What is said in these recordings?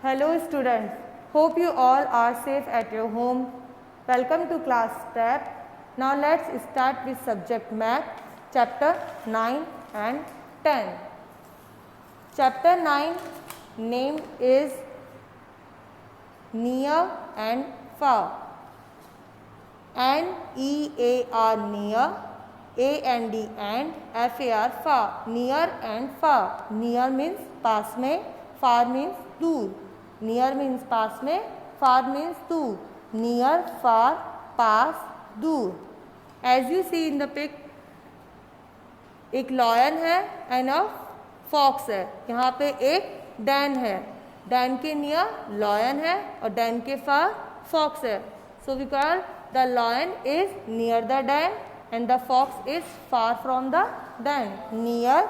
Hello students, hope you all are safe at your home. Welcome to class TAP. Now let's start with subject math, chapter 9 and 10. Chapter 9 name is near and far. N-E-A-R near, A-N-D and F-A-R far. Near and far. Near means पास में, far means दूर. Near means पास में, far means दूर. Near, far, पास, दूर. As you see in the pic, एक lion है and a fox है. यहाँ पे एक Dan है. Dan के near lion है और Dan के far fox है. So we call the lion is near the Dan and the fox is far from the Dan. Near,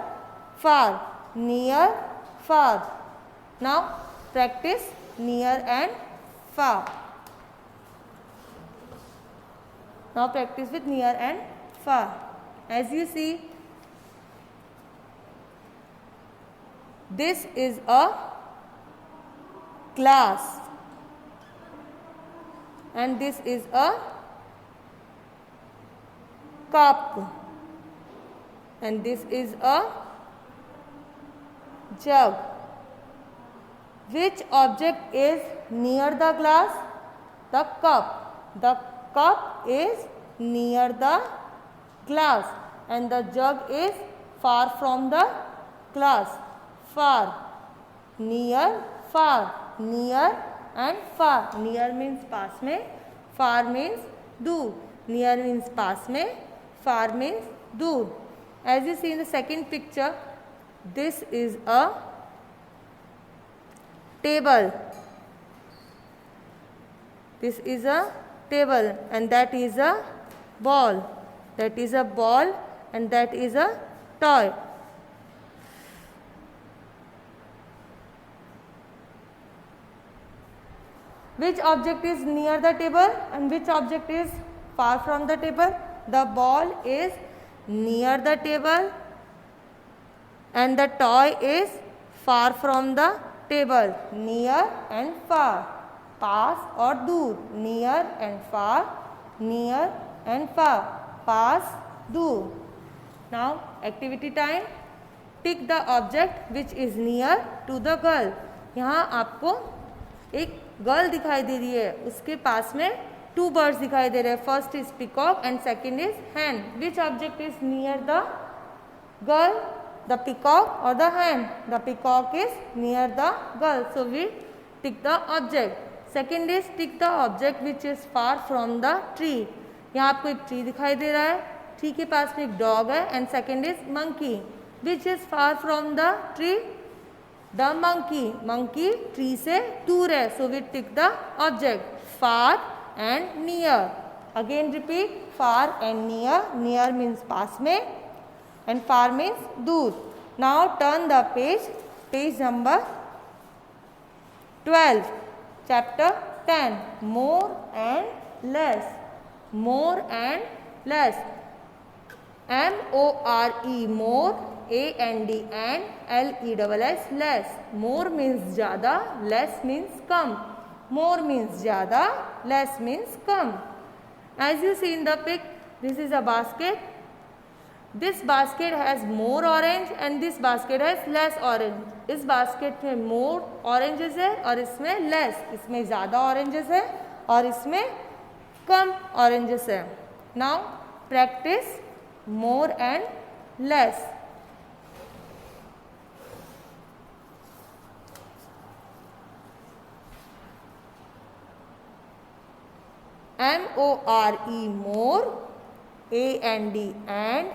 far, near, far. Now practice near and far. Now practice with near and far. As you see, this is a glass and this is a cup and this is a jug. Which object is near the glass? The cup. The cup is near the glass and the jug is far from the glass. Far, near, far, near and far. Near means पास में, far means दूर. Near means पास में, far means दूर. As you see in the second picture, this is a table. This is a table and that is a ball. That is a ball and that is a toy. Which object is near the table and which object is far from the table? The ball is near the table and the toy is far from the table. Near and far. पास और दूर. Near and far. Near and far. पास, दूर. Now activity time. Pick the object which is near to the girl. यहाँ आपको एक girl दिखाई दे रही है, उसके पास में टू बर्ड्स दिखाई दे रहे हैं. First is peacock and second is hen. Which object is near the girl? The peacock और the hen? The peacock is near the girl, so we tick the object. Second is tick the object which is far from the tree. यहाँ आपको एक tree दिखाई दे रहा है, tree के पास में एक डॉग है and second is monkey. Which is far from the tree? The monkey. Monkey tree से दूर है, so we tick the object. Far and near. Again repeat. Far and near. Near means पास में and far means दूर. Now turn the page. Page number 12. Chapter 10. More and less. More and less. M-O-R-E. More. A-N-D and L-E-S-S. Less. More means ज़्यादा, less means कम. More means ज़्यादा, less means come. As you see in the pic, this is a basket. This basket has more orange and this basket has less orange. इस basket में more oranges है और इसमें less. इसमें ज़्यादा oranges है और इसमें कम oranges है. Now practice more and less. M-O-R-E more, A-N-D and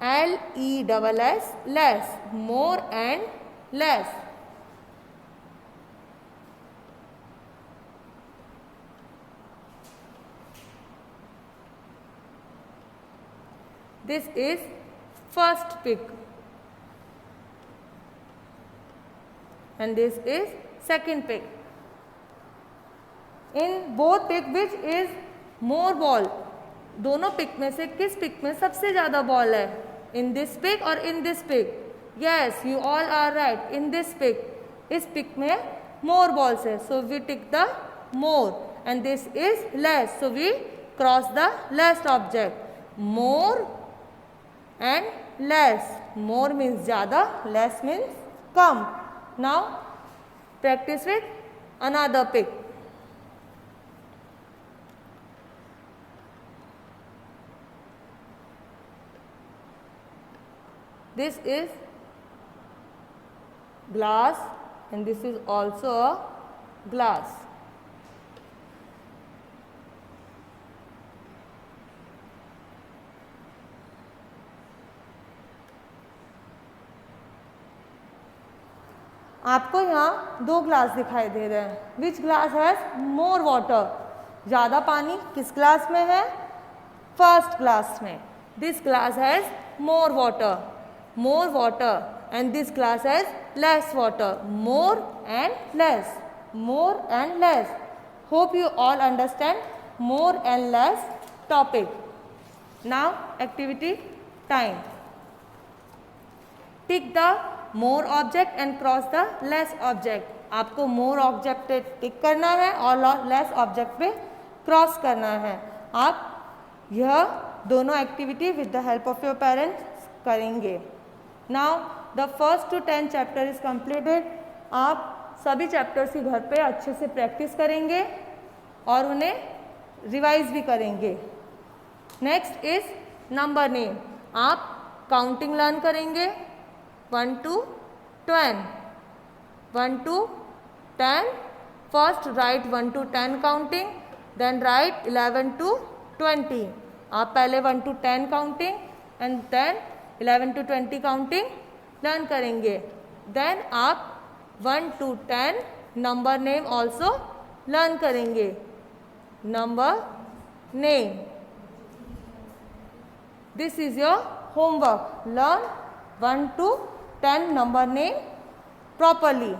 L-E-S-S less. More and less. This is first pic and this is second pic. In both pic which is more ball? दोनों pick में से किस pick में सबसे ज़्यादा ball है? इन this pic और in this pic. Yes, you all are right. In this pic, इस pic में more balls है, so we tick the more, and this is less, so we cross the less object. More and less. More means ज़्यादा, less means come. Now practice with another pic. This is glass and this is also a glass. आपको यहाँ दो glass दिखाई दे रहे हैं. विच glass has more water? ज़्यादा पानी किस ग्लास में है? फर्स्ट ग्लास में. This glass has more water and this glass has less water. More and less. More and less. Hope you all understand more and less topic. Now activity time. Tick the more object and cross the less object. आपको more object पे टिक करना है और less object पे cross करना है. आप यह दोनों activity with the help of your parents करेंगे. Now the first to 10 chapter is completed. आप सभी चैप्टर्स की घर पे अच्छे से प्रैक्टिस करेंगे और उन्हें रिवाइज भी करेंगे. Next is number name. आप काउंटिंग लर्न करेंगे 1 to 10. 1 to 10. First write 1 to 10 counting, then write 11 to 20. आप पहले 1 to 10 counting and then 11 to 20 counting learn करेंगे. देन आप 1 to 10 number name also learn करेंगे. Number name. This is your homework. Learn 1 to 10 number name properly.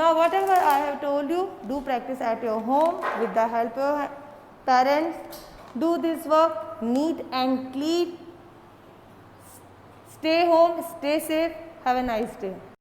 Now whatever I have told you, do practice at your home with the help of your parents. Do this work neat and clean. Stay home, stay safe. Have a nice day.